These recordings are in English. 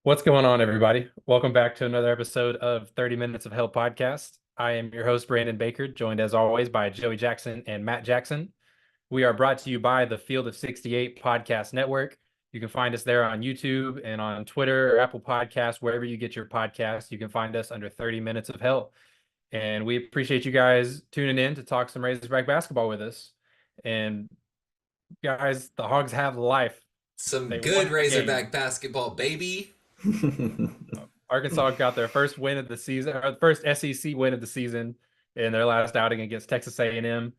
What's going on, everybody? Welcome back to another episode of 30 Minutes of Hell podcast. I am your host, Brandon Baker, joined as always by Joey Jackson and Matt Jackson. We are brought to you by the Field of 68 Podcast Network. You can find us there on YouTube and on Twitter or Apple Podcasts, wherever you get your podcasts. You can find us under 30 Minutes of Hell. And we appreciate you guys tuning in to talk some Razorback basketball with us. And guys, the Hogs have life. Some They won good the game. Razorback basketball, baby. Arkansas got their first win of the season, or the first SEC win of the season in their last outing against Texas A&M.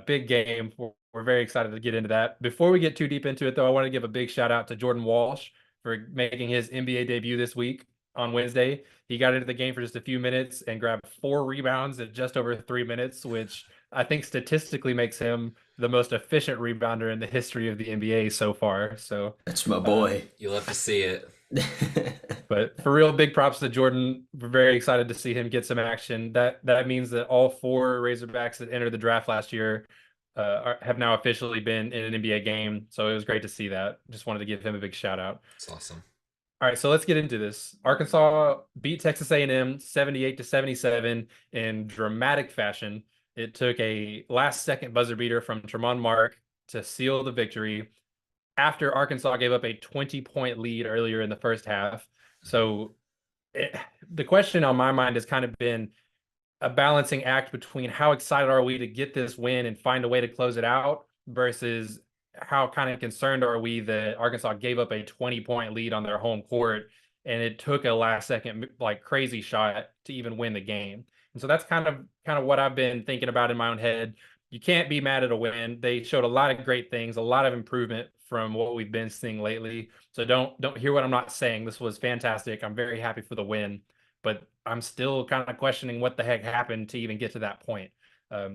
Big game. We're very excited to get into that. Before we get too deep into it, though, I want to give a big shout out to Jordan Walsh for making his NBA debut this week on Wednesday. He got into the game for just a few minutes and grabbed 4 rebounds in just over 3 minutes, which I think statistically makes him the most efficient rebounder in the history of the NBA so far. So, That's my uh, boy. You'll have to see it. but for real, big props to Jordan. We're very excited to see him get some action. That means that all four Razorbacks that entered the draft last year have now officially been in an NBA game. So it was great to see that. Just wanted to give him a big shout out. It's awesome. All right, so let's get into this. Arkansas beat Texas A&M 78-77 in dramatic fashion. It took a last-second buzzer beater from Tremont Mark to seal the victory after Arkansas gave up a 20-point lead earlier in the first half. So the question on my mind has kind of been a balancing act between how excited are we to get this win and find a way to close it out versus how kind of concerned are we that Arkansas gave up a 20-point lead on their home court and it took a last second like crazy shot to even win the game. And so that's kind of what I've been thinking about in my own head. You can't be mad at a win. They showed a lot of great things, a lot of improvement from what we've been seeing lately. So don't hear what I'm not saying. This was fantastic. I'm very happy for the win, but I'm still kind of questioning what the heck happened to even get to that point.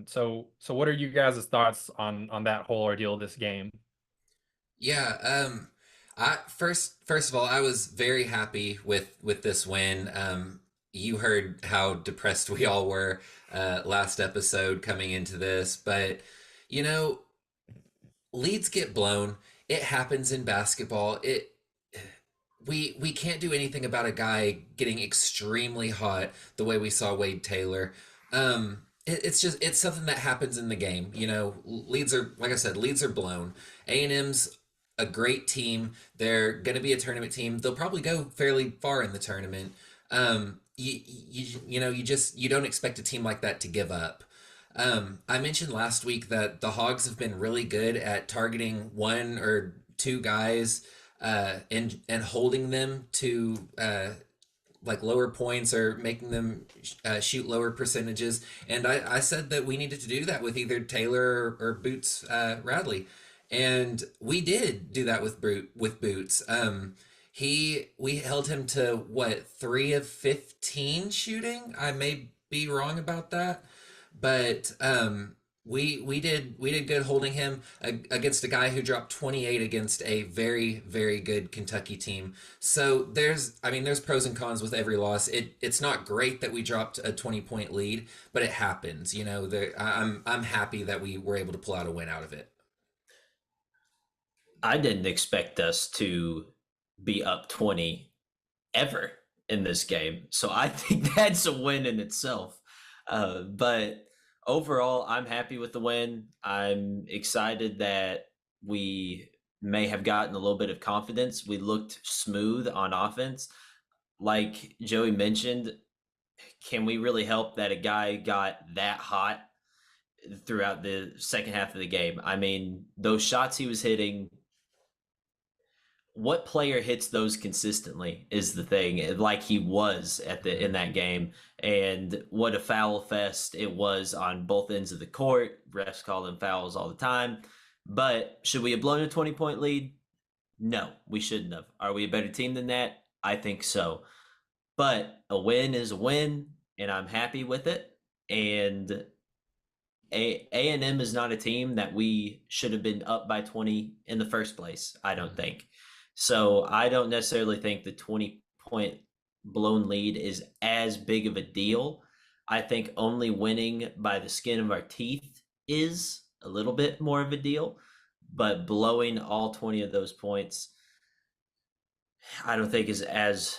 So what are you guys' thoughts on that whole ordeal of this game? Yeah, I first of all, I was very happy with this win. You heard how depressed we all were last episode coming into this, but you know, leads get blown. It happens in basketball. We can't do anything about a guy getting extremely hot the way we saw Wade Taylor. It's something that happens in the game. You know, leads are like I said, leads are blown. A&M's a great team. They're going to be a tournament team. They'll probably go fairly far in the tournament. You know you don't expect a team like that to give up. I mentioned last week that the Hogs have been really good at targeting one or two guys and holding them to like lower points or making them shoot lower percentages. And I said that we needed to do that with either Taylor or Boots Radley, and we did do that with Boots. We held him to what, 3 of 15 shooting. I may be wrong about that, but we did good holding him against a guy who dropped 28 against a very good Kentucky team. So there's pros and cons with every loss. It's not great that we dropped a 20-point lead, but it happens. You know, I'm happy that we were able to pull out a win out of it. I didn't expect us to be up 20 ever in this game. So I think that's a win in itself. But overall, I'm happy with the win. I'm excited that we may have gotten a little bit of confidence. We looked smooth on offense. Like Joey mentioned, can we really help that a guy got that hot throughout the second half of the game? I mean, those shots he was hitting, what player hits those consistently is the thing, like he was at the in that game. And what a foul fest it was on both ends of the court. Refs call them fouls all the time. But should we have blown a 20-point lead? No, we shouldn't have. Are we a better team than that? I think so. But a win is a win, and I'm happy with it. And A&M is not a team that we should have been up by 20 in the first place, I don't think. So I don't necessarily think the 20-point blown lead is as big of a deal. I think only winning by the skin of our teeth is a little bit more of a deal, but blowing all 20 of those points, I don't think is as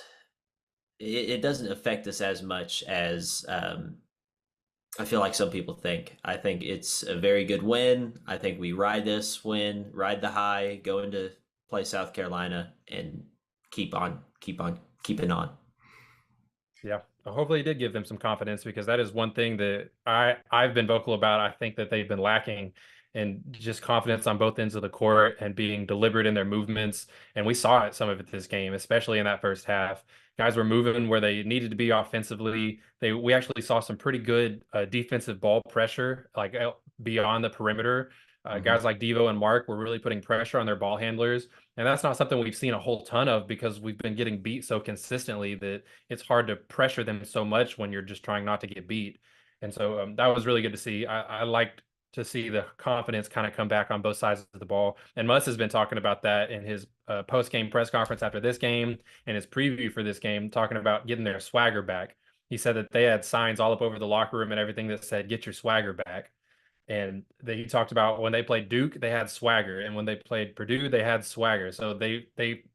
it doesn't affect us as much as I feel like some people think. I think it's a very good win. I think we ride this win, ride the high, go into play South Carolina, and keeping on. Yeah. Hopefully it did give them some confidence because that is one thing that I've been vocal about. I think that they've been lacking and just confidence on both ends of the court and being deliberate in their movements. And we saw it some of it this game, especially in that first half. Guys were moving where they needed to be offensively. We actually saw some pretty good defensive ball pressure, like beyond the perimeter. Hmm. Guys like Devo and Mark were really putting pressure on their ball handlers. And that's not something we've seen a whole ton of because we've been getting beat so consistently that it's hard to pressure them so much when you're just trying not to get beat. And so that was really good to see. I liked to see the confidence kind of come back on both sides of the ball. And Muss has been talking about that in his post-game press conference after this game and his preview for this game, talking about getting their swagger back. He said that they had signs all up over the locker room and everything that said, "Get your swagger back." And he talked about when they played Duke, they had swagger, and when they played Purdue, they had swagger. So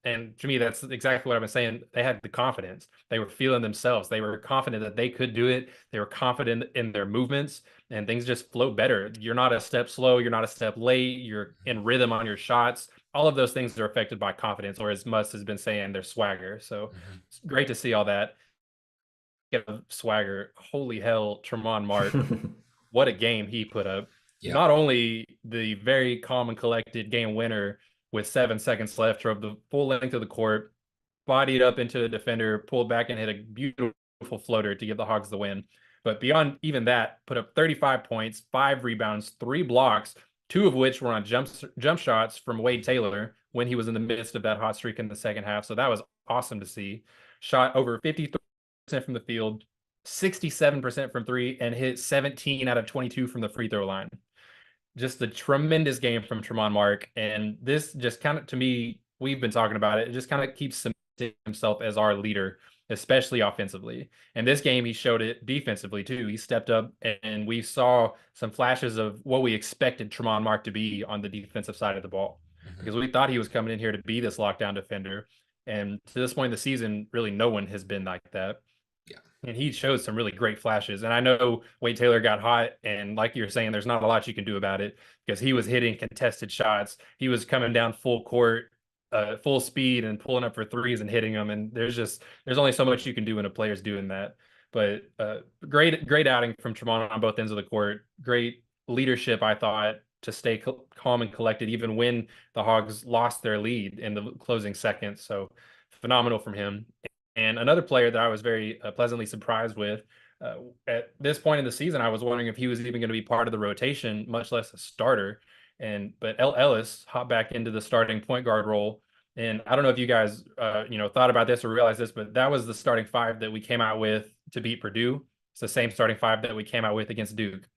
and to me, that's exactly what I've been saying. They had the confidence. They were feeling themselves. They were confident that they could do it. They were confident in their movements, and things just flow better. You're not a step slow. You're not a step late. You're in rhythm on your shots. All of those things are affected by confidence, or as Muss has been saying, their swagger. So Hmm. it's great to see all that. Get a swagger. Holy hell, Tremont Mark, what a game he put up. Yeah. Not only the very calm and collected game winner with 7 seconds left, drove the full length of the court, bodied up into a defender, pulled back and hit a beautiful floater to give the Hogs the win. But beyond even that, put up 35 points, 5 rebounds, 3 blocks, two of which were on jump shots from Wade Taylor when he was in the midst of that hot streak in the second half. So that was awesome to see. Shot over 53% from the field, 67% from three, and hit 17 out of 22 from the free throw line. Just a tremendous game from Tremont Mark. And this just kind of, to me, we've been talking about it. It just kind of keeps cementing himself as our leader, especially offensively. And this game, he showed it defensively too. He stepped up, and we saw some flashes of what we expected Tremont Mark to be on the defensive side of the ball Hmm. because we thought he was coming in here to be this lockdown defender. And to this point in the season, really no one has been like that, Yeah. and he showed some really great flashes. And I know Wade Taylor got hot, and like you're saying, there's not a lot you can do about it because he was hitting contested shots. He was coming down full court, full speed, and pulling up for threes and hitting them. And there's only so much you can do when a player's doing that. But great outing from Tremont on both ends of the court. Great leadership, I thought, to stay calm and collected even when the Hogs lost their lead in the closing seconds. So phenomenal from him. And another player that I was very pleasantly surprised with at this point in the season, I was wondering if he was even going to be part of the rotation, much less a starter. But Ellis hopped back into the starting point guard role. And I don't know if you guys, thought about this or realized this, but that was the starting five that we came out with to beat Purdue. It's the same starting five that we came out with against Duke.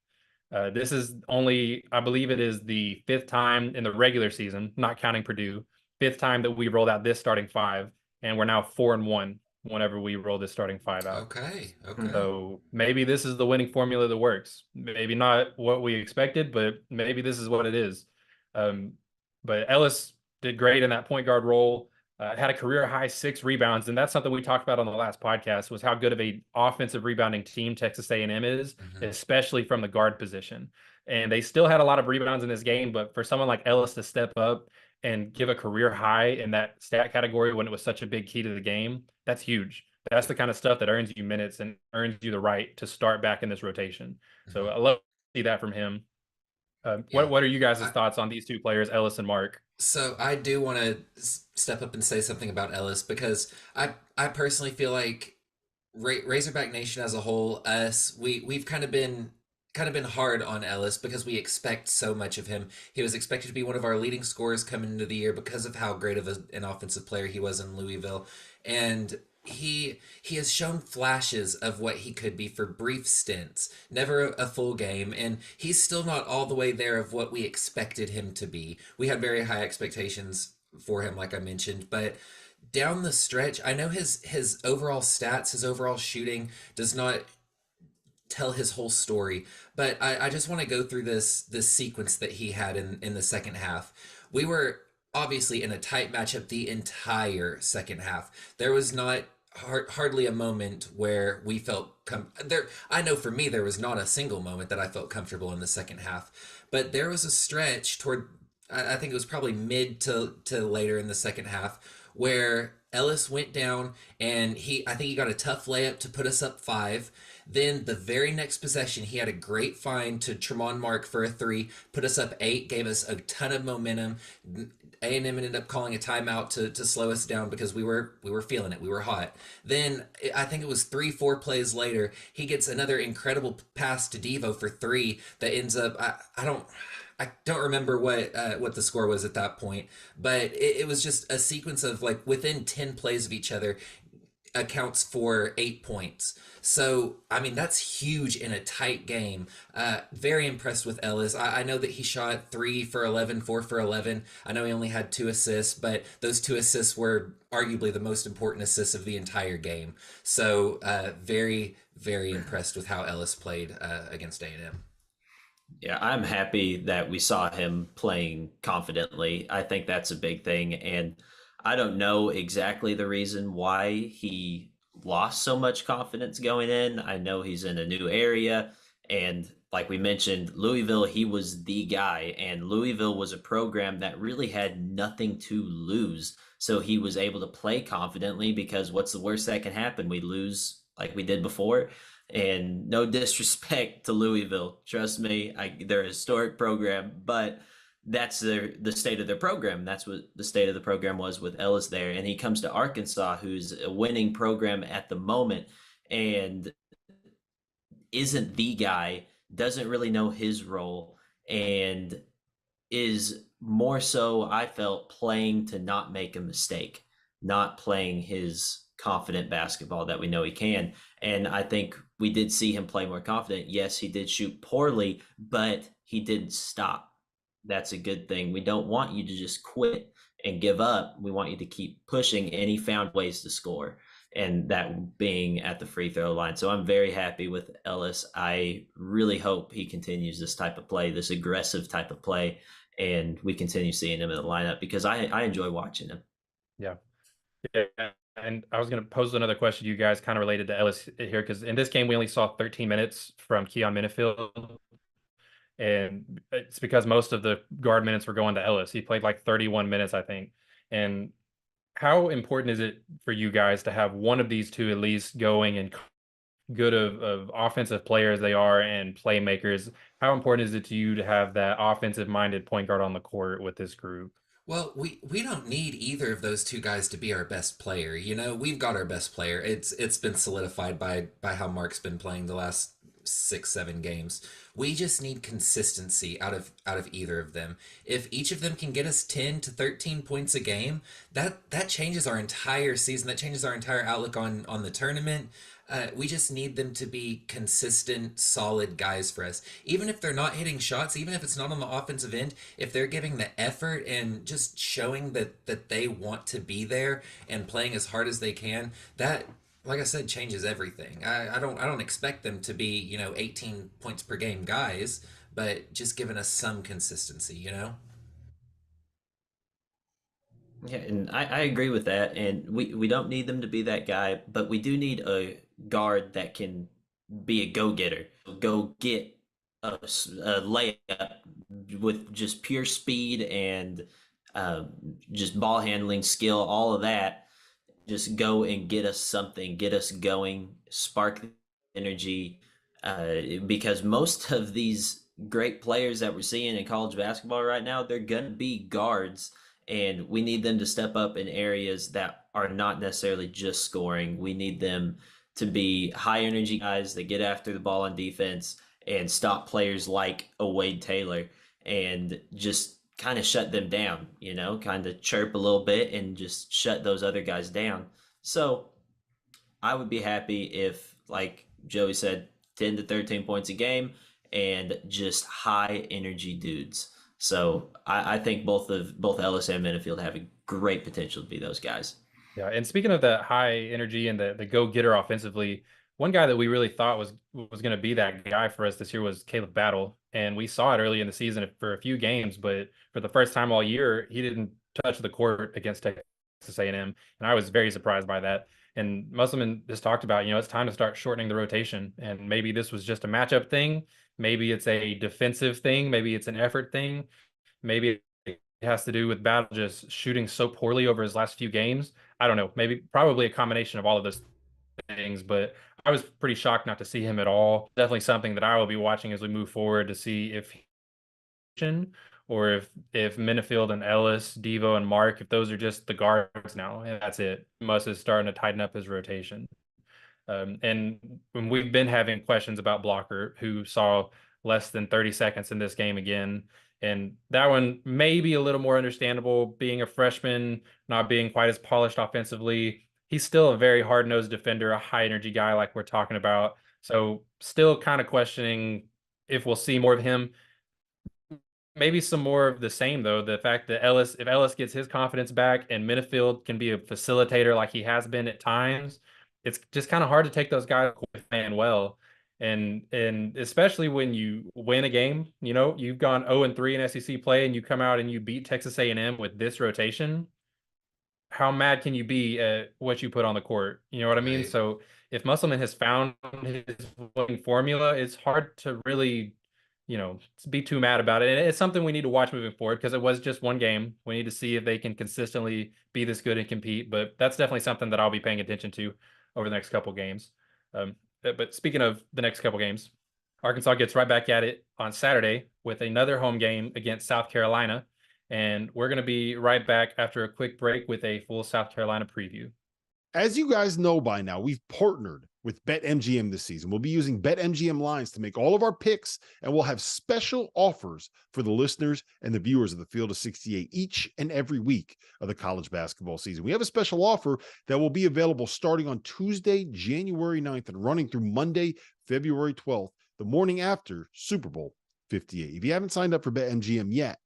This is only, I believe it is the fifth time in the regular season, not counting Purdue, fifth time that we rolled out this starting five, and we're now 4-1 whenever we roll this starting five out. Okay. Okay. So maybe this is the winning formula that works. Maybe not what we expected, but maybe this is what it is. Um, but Ellis did great in that point guard role. Had a career high 6 rebounds, and that's something we talked about on the last podcast was how good of a offensive rebounding team Texas A&M is, Hmm. especially from the guard position. And they still had a lot of rebounds in this game, but for someone like Ellis to step up and give a career high in that stat category when it was such a big key to the game, that's huge. That's Yeah. the kind of stuff that earns you minutes and earns you the right to start back in this rotation. So Hmm. I love to see that from him. Yeah. What are you guys' I, thoughts on these two players, Ellis and Mark? so I do want to step up and say something about Ellis because I personally feel like Razorback Nation as a whole, us, we've kind of been hard on Ellis because we expect so much of him. He was expected to be one of our leading scorers coming into the year because of how great of an offensive player he was in Louisville, and he has shown flashes of what he could be for brief stints, never a full game, and he's still not all the way there of what we expected him to be. We had very high expectations for him, like I mentioned, but down the stretch, I know his overall stats, his overall shooting does not tell his whole story, but I just want to go through this sequence that he had in the second half. We were obviously in a tight matchup the entire second half. There was not hardly a moment where we felt there. I know for me there was not a single moment that I felt comfortable in the second half, but there was a stretch toward I think it was probably mid to later in the second half where Ellis went down and I think he got a tough layup to put us up 5. Then the very next possession, he had a great find to Tremont Mark for a 3, put us up 8, gave us a ton of momentum. A&M ended up calling a timeout to slow us down because we were feeling it. We were hot. Then I think it was 3-4 plays later, he gets another incredible pass to Devo for 3 that ends up I don't remember what the score was at that point, but it was just a sequence of like within 10 plays of each other accounts for 8 points. So, I mean, that's huge in a tight game. Very impressed with Ellis. I know that he shot 3 for 11, 4 for 11. I know he only had 2 assists, but those 2 assists were arguably the most important assists of the entire game. So, very, very impressed with how Ellis played against A&M. Yeah, I'm happy that we saw him playing confidently. I think that's a big thing. And I don't know exactly the reason why he lost so much confidence going in. I know he's in a new area. And like we mentioned, Louisville, he was the guy. And Louisville was a program that really had nothing to lose. So he was able to play confidently because what's the worst that can happen? We lose like we did before. And no disrespect to Louisville, trust me, they're a historic program, but that's the state of their program. That's what the state of the program was with Ellis there. And he comes to Arkansas, who's a winning program at the moment, and isn't the guy, doesn't really know his role, and is more so, I felt, playing to not make a mistake, not playing his confident basketball that we know he can. And I think we did see him play more confident. Yes, he did shoot poorly, but he didn't stop. That's a good thing. We don't want you to just quit and give up. We want you to keep pushing, and he found ways to score, and that being at the free throw line. So I'm very happy with Ellis. I really hope he continues this type of play, this aggressive type of play, and we continue seeing him in the lineup because I enjoy watching him. Yeah. Yeah. And I was going to pose another question to you guys kind of related to Ellis here, because in this game, we only saw 13 minutes from Keon Minifield. And it's because most of the guard minutes were going to Ellis. He played like 31 minutes, I think. And how important is it for you guys to have one of these two at least going and good of offensive players they are and playmakers? How important is it to you to have that offensive minded point guard on the court with this group? Well, we don't need either of those two guys to be our best player. You know, we've got our best player. It's been solidified by how Mark's been playing the last 6 7 games. We just need consistency out of either of them. If each of them can get us 10 to 13 points a game, that changes our entire season. That changes our entire outlook on the tournament. We just need them to be consistent, solid guys for us. Even if they're not hitting shots, even if it's not on the offensive end, if they're giving the effort and just showing that they want to be there and playing as hard as they can, that, like I said, changes everything. I don't expect them to be 18 points per game guys, but just giving us some consistency, you know. Yeah, and I agree with that. And we don't need them to be that guy, but we do need a guard that can be a go getter, go get a layup with just pure speed and just ball handling skill, all of that. Just go and get us something, get us going, spark energy. Because most of these great players that we're seeing in college basketball right now, they're going to be guards, and we need them to step up in areas that are not necessarily just scoring. We need them to be high energy guys that get after the ball on defense and stop players like a Wade Taylor and just kind of shut them down, kind of chirp a little bit and just shut those other guys down. So I would be happy if, like Joey said, 10 to 13 points a game and just high energy dudes. So I think both Ellis and Minifield have a great potential to be those guys. Yeah, and speaking of that high energy and the go getter offensively, one guy that we really thought was going to be that guy for us this year was Caleb Battle, and we saw it early in the season for a few games, but for the first time all year, he didn't touch of the court against Texas A&M, and I was very surprised by that. And Musselman just talked about, it's time to start shortening the rotation, and maybe this was just a matchup thing, maybe it's a defensive thing, maybe it's an effort thing, maybe it has to do with Battle just shooting so poorly over his last few games. I don't know, maybe probably a combination of all of those things, but I was pretty shocked not to see him at all. Definitely something that I will be watching as we move forward to see if or if Minifield and Ellis, Devo and Mark, if those are just the guards now, and that's it. Muss is starting to tighten up his rotation. And when we've been having questions about Blocker, who saw less than 30 seconds in this game again. And that one may be a little more understandable, being a freshman, not being quite as polished offensively. He's still a very hard-nosed defender, a high-energy guy like we're talking about. So still kind of questioning if we'll see more of him. Maybe some more of the same, though. The fact that if Ellis gets his confidence back and Minifield can be a facilitator like he has been at times, it's just kind of hard to take those guys playing well. And especially when you win a game, you've gone 0-3 in SEC play and you come out and you beat Texas A&M with this rotation. How mad can you be at what you put on the court? You know what I mean? Right. So if Musselman has found his winning formula, it's hard to really be too mad about it. And it's something we need to watch moving forward because it was just one game. We need to see if they can consistently be this good and compete. But that's definitely something that I'll be paying attention to over the next couple games. But speaking of the next couple games, Arkansas gets right back at it on Saturday with another home game against South Carolina. And we're going to be right back after a quick break with a full South Carolina preview. As you guys know by now, we've partnered with BetMGM this season. We'll be using BetMGM lines to make all of our picks, and we'll have special offers for the listeners and the viewers of the Field of 68 each and every week of the college basketball season. We have a special offer that will be available starting on Tuesday, January 9th, and running through Monday, February 12th, the morning after Super Bowl 58. If you haven't signed up for BetMGM yet,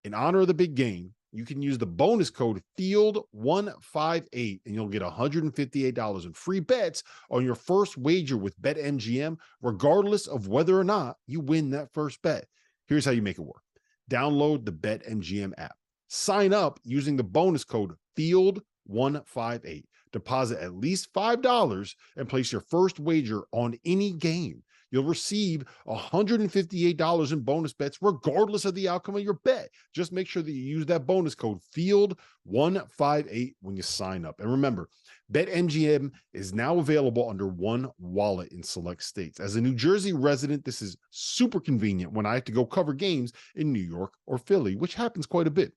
in honor of the big game, you can use the bonus code FIELD158 and you'll get $158 in free bets on your first wager with BetMGM, regardless of whether or not you win that first bet. Here's how you make it work. Download the BetMGM app. Sign up using the bonus code FIELD158. Deposit at least $5 and place your first wager on any game. You'll receive $158 in bonus bets regardless of the outcome of your bet. Just make sure that you use that bonus code FIELD158 when you sign up. And remember, BetMGM is now available under one wallet in select states. As a New Jersey resident, this is super convenient when I have to go cover games in New York or Philly, which happens quite a bit.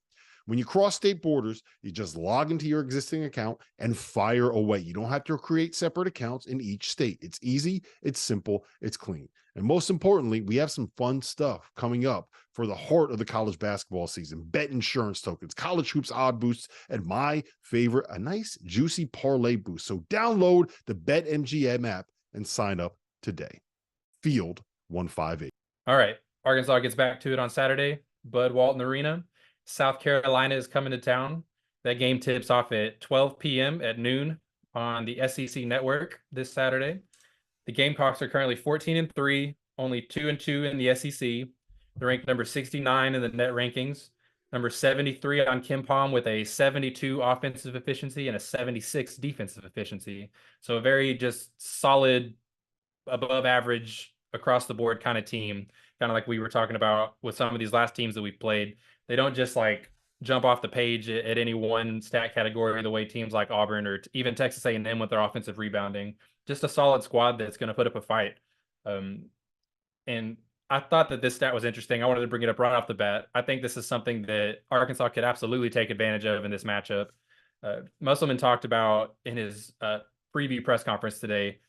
When you cross state borders, you just log into your existing account and fire away. You don't have to create separate accounts in each state. It's easy, it's simple, it's clean. And most importantly, we have some fun stuff coming up for the heart of the college basketball season. Bet insurance tokens, college hoops odd boosts, and my favorite, a nice juicy parlay boost. So download the BetMGM app and sign up today. Field 158. All right. Arkansas gets back to it on Saturday. Bud Walton Arena. South Carolina is coming to town. That game tips off at 12 p.m. at noon on the SEC network this Saturday. The Gamecocks are currently 14-3, only 2-2 in the SEC. They're ranked number 69 in the net rankings, number 73 on KenPom with a 72 offensive efficiency and a 76 defensive efficiency. So a very just solid, above average, across the board kind of team, kind of like we were talking about with some of these last teams that we've played. They don't just like jump off the page at any one stat category the way teams like Auburn or even Texas A&M with their offensive rebounding. Just a solid squad that's going to put up a fight. And I thought that this stat was interesting. I wanted to bring it up right off the bat. I think this is something that Arkansas could absolutely take advantage of in this matchup. Musselman talked about in his preview press conference today.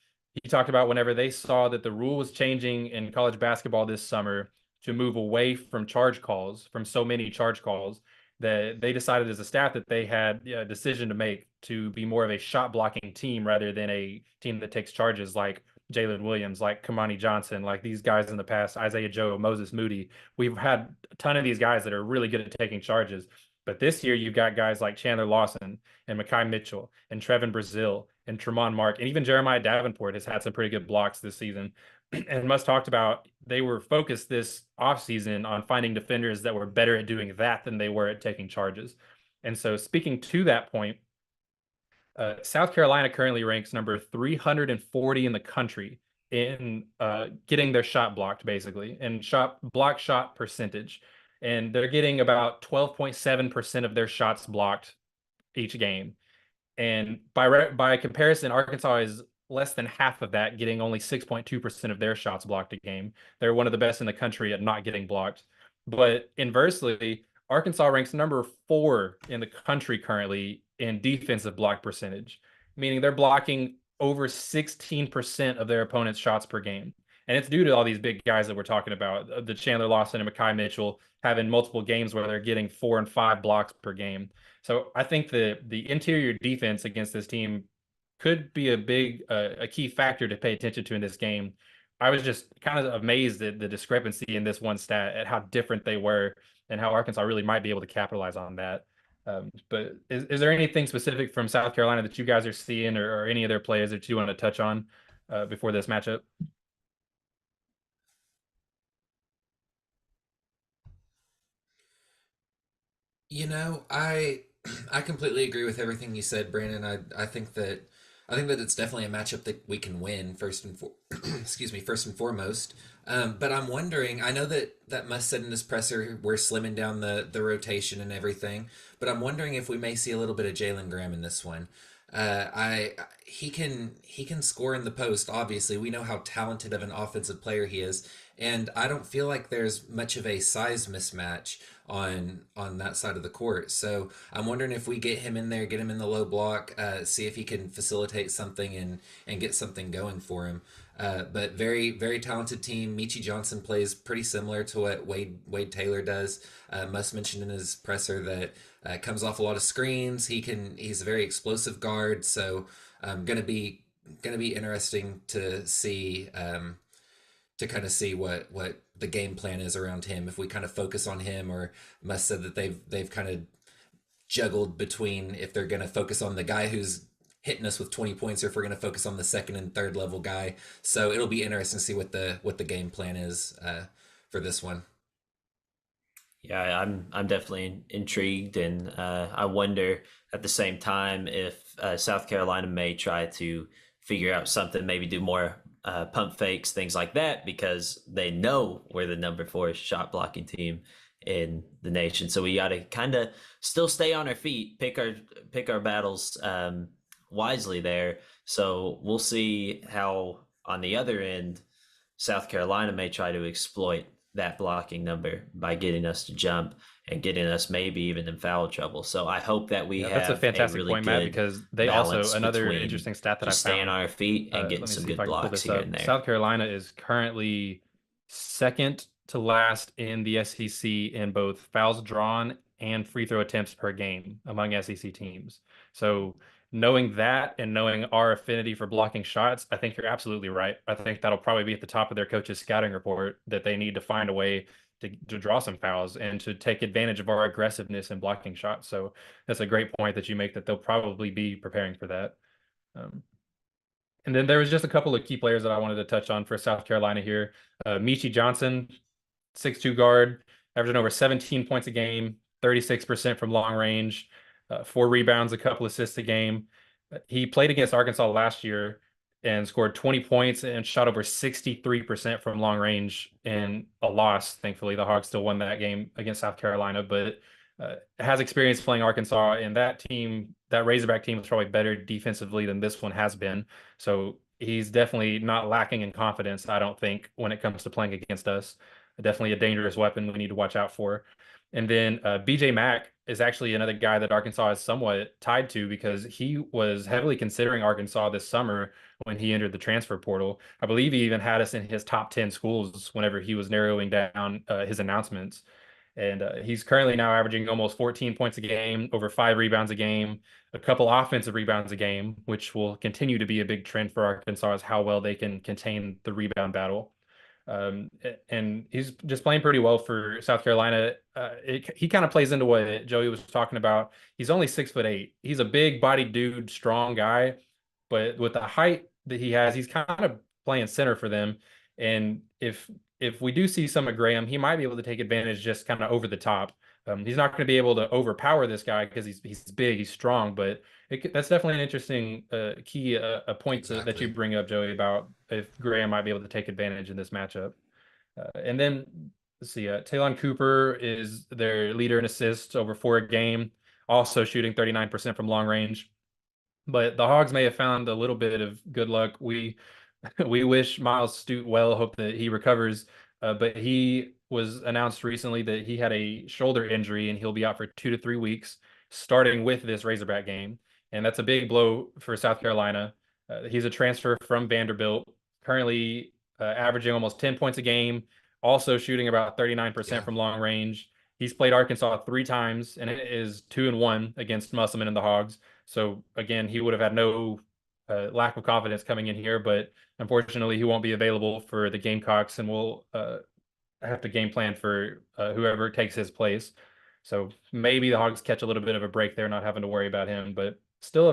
He talked about whenever they saw that the rule was changing in college basketball this summer to move away from charge calls, from so many charge calls, that they decided as a staff that they had a decision to make to be more of a shot blocking team rather than a team that takes charges like Jalen Williams, like Kamani Johnson, like these guys in the past, Isaiah Joe, Moses Moody. We've had a ton of these guys that are really good at taking charges. But this year, you've got guys like Chandler Lawson and Mekhi Mitchell and Trevin Brazile and Tremont Mark, and even Jeremiah Davenport has had some pretty good blocks this season. And Musk talked about they were focused this offseason on finding defenders that were better at doing that than they were at taking charges. And so speaking to that point, South Carolina currently ranks number 340 in the country in getting their shot blocked, basically, and block shot percentage. And they're getting about 12.7% of their shots blocked each game. And by comparison, Arkansas is less than half of that, getting only 6.2% of their shots blocked a game. They're one of the best in the country at not getting blocked. But inversely, Arkansas ranks number 4 in the country currently in defensive block percentage, meaning they're blocking over 16% of their opponent's shots per game. And it's due to all these big guys that we're talking about, the Chandler Lawson and Mekhi Mitchell having multiple games where they're getting 4 and 5 blocks per game. So I think the interior defense against this team could be a key factor to pay attention to in this game. I was just kind of amazed at the discrepancy in this one stat at how different they were and how Arkansas really might be able to capitalize on that. But is there anything specific from South Carolina that you guys are seeing, or any of their players that you want to touch on before this matchup? You know, I completely agree with everything you said, Brandon. I think that it's definitely a matchup that we can win excuse me, first and foremost. But I'm wondering, I know that Muss said in his presser we're slimming down the rotation and everything, but I'm wondering if we may see a little bit of Jalen Graham in this one. I he can score in the post. Obviously, we know how talented of an offensive player he is, and I don't feel like there's much of a size mismatch on that side of the court. So I'm wondering if we get him in there, get him in the low block, see if he can facilitate something and get something going for him. But very talented team. Michi Johnson plays pretty similar to what Wade Taylor does. Muss mentioned in his presser that comes off a lot of screens. He's a very explosive guard. So gonna be interesting to see to kind of see what the game plan is around him. If we kind of focus on him, or Muss said that they've kind of juggled between if they're going to focus on the guy who's hitting us with 20 points, or if we're going to focus on the second and third level guy. So it'll be interesting to see what the game plan is for this one. Yeah, I'm definitely intrigued, and I wonder at the same time if South Carolina may try to figure out something, maybe do more pump fakes, things like that, because they know we're the number 4 shot blocking team in the nation. So we got to kind of still stay on our feet, pick our battles wisely there. So we'll see how on the other end South Carolina may try to exploit that blocking number by getting us to jump and getting us maybe even in foul trouble. So I hope that we That's a have fantastic really point, Matt, good because they also, balance another between interesting stat that I just staying found. on our feet and Let getting me some see if good I can pull blocks this here up. and there. South Carolina is currently second to last in the SEC in both fouls drawn and free throw attempts per game among SEC teams. So knowing that and knowing our affinity for blocking shots, I think you're absolutely right. I think that'll probably be at the top of their coach's scouting report, that they need to find a way to draw some fouls and to take advantage of our aggressiveness in blocking shots. So that's a great point that you make, that they'll probably be preparing for that. And then there was just a couple of key players that I wanted to touch on for South Carolina here. Michi Johnson, 6'2" guard, averaging over 17 points a game, 36% from long range, 4 rebounds, a couple assists a game. He played against Arkansas last year and scored 20 points and shot over 63% from long range in a loss. Thankfully, the Hogs still won that game against South Carolina, but has experience playing Arkansas, and that team, that Razorback team, was probably better defensively than this one has been. So he's definitely not lacking in confidence, I don't think, when it comes to playing against us. Definitely a dangerous weapon we need to watch out for. And then BJ Mack is actually another guy that Arkansas is somewhat tied to, because he was heavily considering Arkansas this summer when he entered the transfer portal. I believe he even had us in his top 10 schools whenever he was narrowing down his announcements. And he's currently now averaging almost 14 points a game, over 5 rebounds a game, a couple offensive rebounds a game, which will continue to be a big trend for Arkansas, is how well they can contain the rebound battle. And he's just playing pretty well for South Carolina. He kind of plays into what Joey was talking about. He's only 6'8". He's a big bodied dude, strong guy, but with the height that he has, he's kind of playing center for them. And if we do see some of Graham, he might be able to take advantage just kind of over the top. He's not going to be able to overpower this guy because he's big, he's strong, but that's definitely an interesting key a point that you Exactly. bring up, Joey, about if Graham might be able to take advantage in this matchup. And then let's see, Talon Cooper is their leader in assists over 4 a game, also shooting 39% from long range. But the Hogs may have found a little bit of good luck. We wish Miles Stute well, hope that he recovers. But he was announced recently that he had a shoulder injury and he'll be out for 2 to 3 weeks, starting with this Razorback game. And that's a big blow for South Carolina. He's a transfer from Vanderbilt, currently averaging almost 10 points a game, also shooting about 39% Yeah. from long range. He's played Arkansas 3 times and it is 2-1 against Musselman and the Hogs. So again, he would have had no lack of confidence coming in here, but unfortunately, he won't be available for the Gamecocks, and we'll have to game plan for whoever takes his place. So maybe the Hogs catch a little bit of a break there, not having to worry about him, but still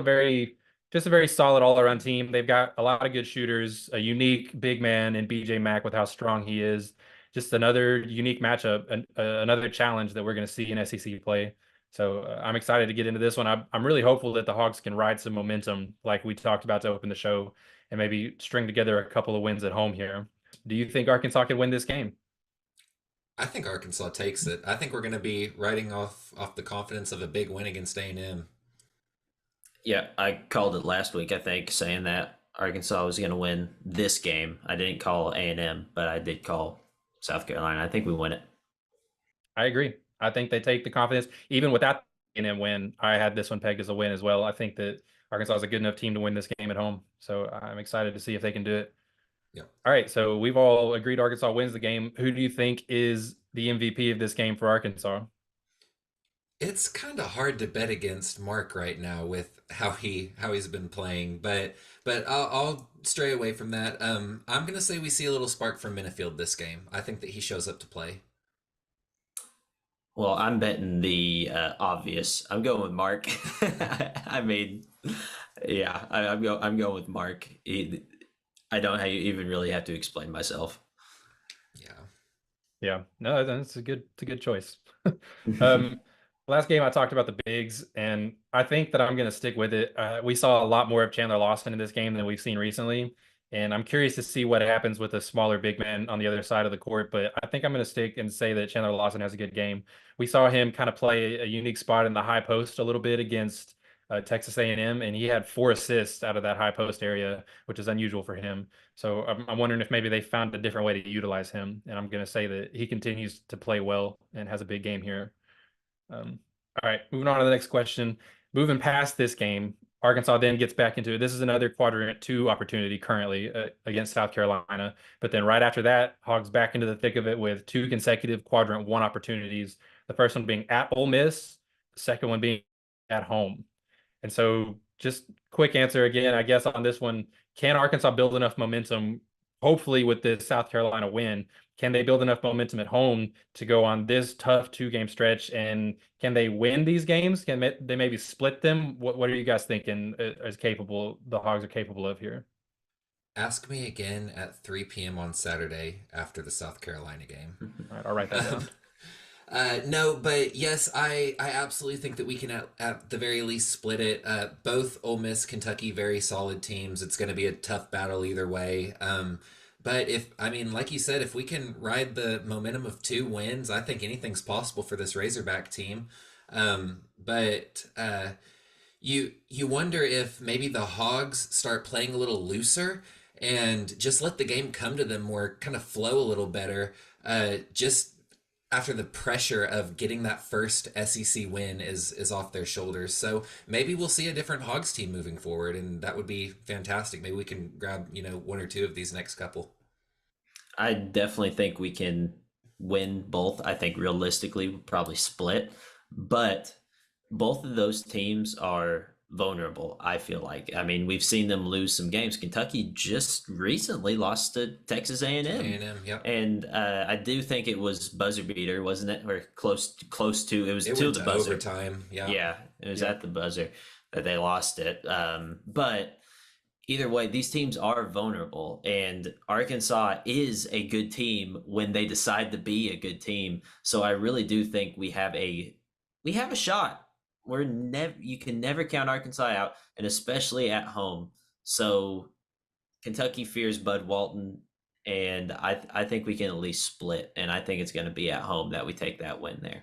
just a very solid all-around team. They've got a lot of good shooters, a unique big man in BJ Mack with how strong he is. Just another unique matchup, another challenge that we're going to see in SEC play. So I'm excited to get into this one. I'm really hopeful that the Hogs can ride some momentum, like we talked about to open the show, and maybe string together a couple of wins at home here. Do you think Arkansas could win this game? I think Arkansas takes it. I think we're going to be riding off the confidence of a big win against A&M. Yeah, I called it last week, I think, saying that Arkansas was going to win this game. I didn't call A&M, but I did call South Carolina. I think we win it. I agree. I think they take the confidence, even without A&M win. I had this one pegged as a win as well. I think that Arkansas is a good enough team to win this game at home. So I'm excited to see if they can do it. Yep. All right, so we've all agreed Arkansas wins the game. Who do you think is the MVP of this game for Arkansas? It's kind of hard to bet against Mark right now with how he's been playing, but I'll stray away from that. I'm gonna say we see a little spark from Minifield this game. I think that he shows up to play. Well, I'm betting the obvious. I'm going with Mark. I mean, yeah, I'm going with Mark. I don't even really have to explain myself. Yeah. Yeah, no, that's it's a good choice. Um, last game I talked about the bigs, and I think that I'm going to stick with it. We saw a lot more of Chandler Lawson in this game than we've seen recently, and I'm curious to see what happens with a smaller big man on the other side of the court. But I think I'm going to stick and say that Chandler Lawson has a good game. We saw him kind of play a unique spot in the high post a little bit against Texas A&M, and he had 4 assists out of that high post area, which is unusual for him. So I'm wondering if maybe they found a different way to utilize him. And I'm going to say that he continues to play well and has a big game here. All right, moving on to the next question. Moving past this game, Arkansas then gets back into it. This is another quadrant 2 opportunity currently against South Carolina. But then right after that, Hogs back into the thick of it with 2 consecutive quadrant 1 opportunities. The first one being at Ole Miss, the second one being at home. And so just quick answer again, I guess on this one, can Arkansas build enough momentum, hopefully with this South Carolina win? Can they build enough momentum at home to go on this tough 2 game stretch? And can they win these games? Can they maybe split them? What are you guys thinking the Hogs are capable of here? Ask me again at 3 p.m. on Saturday after the South Carolina game. All right, I'll write that down. No, but yes, I absolutely think that we can at the very least split it. Both Ole Miss, Kentucky, very solid teams. It's going to be a tough battle either way. But like you said, if we can ride the momentum of 2 wins, I think anything's possible for this Razorback team. But you wonder if maybe the Hogs start playing a little looser and just let the game come to them more, kind of flow a little better. Just after the pressure of getting that first SEC win is off their shoulders. So maybe we'll see a different Hogs team moving forward, and that would be fantastic. Maybe we can grab, 1 or 2 of these next couple. I definitely think we can win both. I think realistically, we'll probably split, but both of those teams are vulnerable. I feel like. I mean, we've seen them lose some games. Kentucky just recently lost to Texas A&M. A&M, yep. And I do think it was buzzer beater, wasn't it? Or close to. It was It to went the to buzzer. overtime. Yeah. Yeah, it was at the buzzer that they lost it. But either way, these teams are vulnerable, and Arkansas is a good team when they decide to be a good team. So I really do think we have a shot. You can never count Arkansas out, and especially at home. So Kentucky fears Bud Walton, and I think we can at least split, and I think it's going to be at home that we take that win there.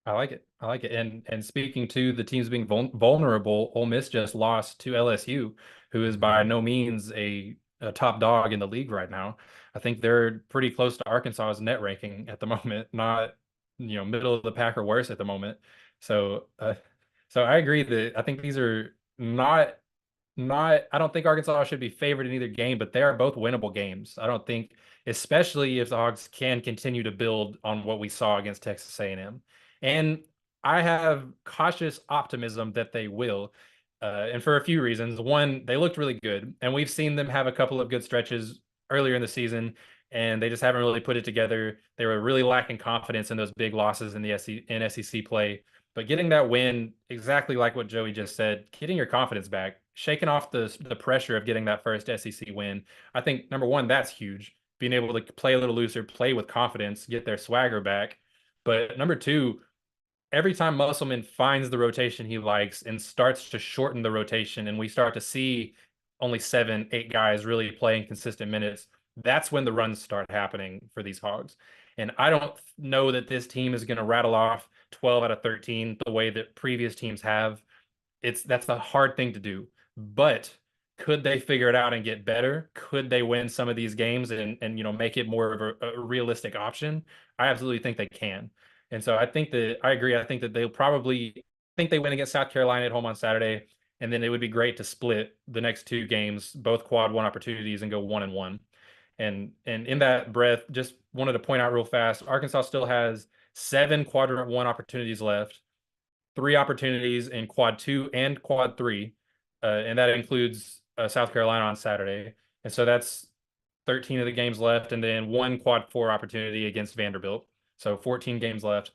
I like it. I like it. And speaking to the teams being vulnerable, Ole Miss just lost to LSU, who is by no means a top dog in the league right now. I think they're pretty close to Arkansas's net ranking at the moment, not middle of the pack or worse at the moment. So so I agree that I think these are not I don't think Arkansas should be favored in either game, but they are both winnable games. I don't think, especially if the Hogs can continue to build on what we saw against Texas A&M. And I have cautious optimism that they will. And for a few reasons. One, they looked really good, and we've seen them have a couple of good stretches earlier in the season, and they just haven't really put it together. They were really lacking confidence in those big losses in SEC play. But getting that win, exactly like what Joey just said, getting your confidence back, shaking off the pressure of getting that first SEC win. I think number one, that's huge. Being able to play a little looser, play with confidence, get their swagger back. But number two, every time Musselman finds the rotation he likes and starts to shorten the rotation, and we start to see only 7, 8 guys really playing consistent minutes, that's when the runs start happening for these Hogs. And I don't know that this team is going to rattle off 12 out of 13 the way that previous teams have. That's a hard thing to do. But could they figure it out and get better? Could they win some of these games and make it more of a realistic option? I absolutely think they can. And so I think that I agree. I think that they'll probably think they win against South Carolina at home on Saturday, and then it would be great to split the next 2 games, both quad one opportunities, and go 1-1. And in that breath, just wanted to point out real fast, Arkansas still has 7 quadrant one opportunities left, 3 opportunities in quad 2 and quad 3, and that includes South Carolina on Saturday. And so that's 13 of the games left, and then 1 quad 4 opportunity against Vanderbilt. So 14 games left.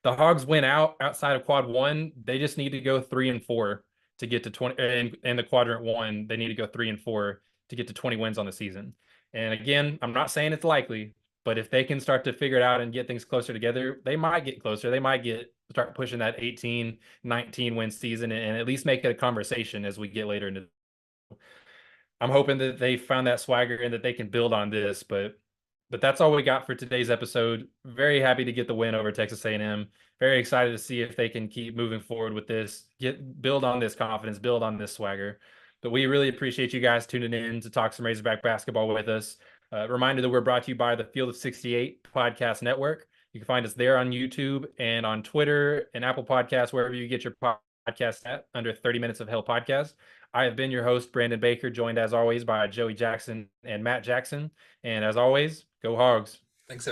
The Hogs win outside of quad 1. They just need to go 3-4 to get to 20. And the quadrant 1, they need to go 3-4 to get to 20 wins on the season. And again, I'm not saying it's likely, but if they can start to figure it out and get things closer together, they might get closer. They might start pushing that 18, 19 win season and at least make it a conversation as we get later into. I'm hoping that they found that swagger and that they can build on this, but that's all we got for today's episode. Very happy to get the win over Texas A&M. Very excited to see if they can keep moving forward with this, build on this confidence, build on this swagger. But we really appreciate you guys tuning in to talk some Razorback basketball with us. Reminder that we're brought to you by the Field of 68 Podcast Network. You can find us there on YouTube and on Twitter and Apple Podcasts, wherever you get your podcast at, under 30 Minutes of Hell podcast. I have been your host, Brandon Baker, joined as always by Joey Jackson and Matt Jackson. And as always, go Hogs. Thanks,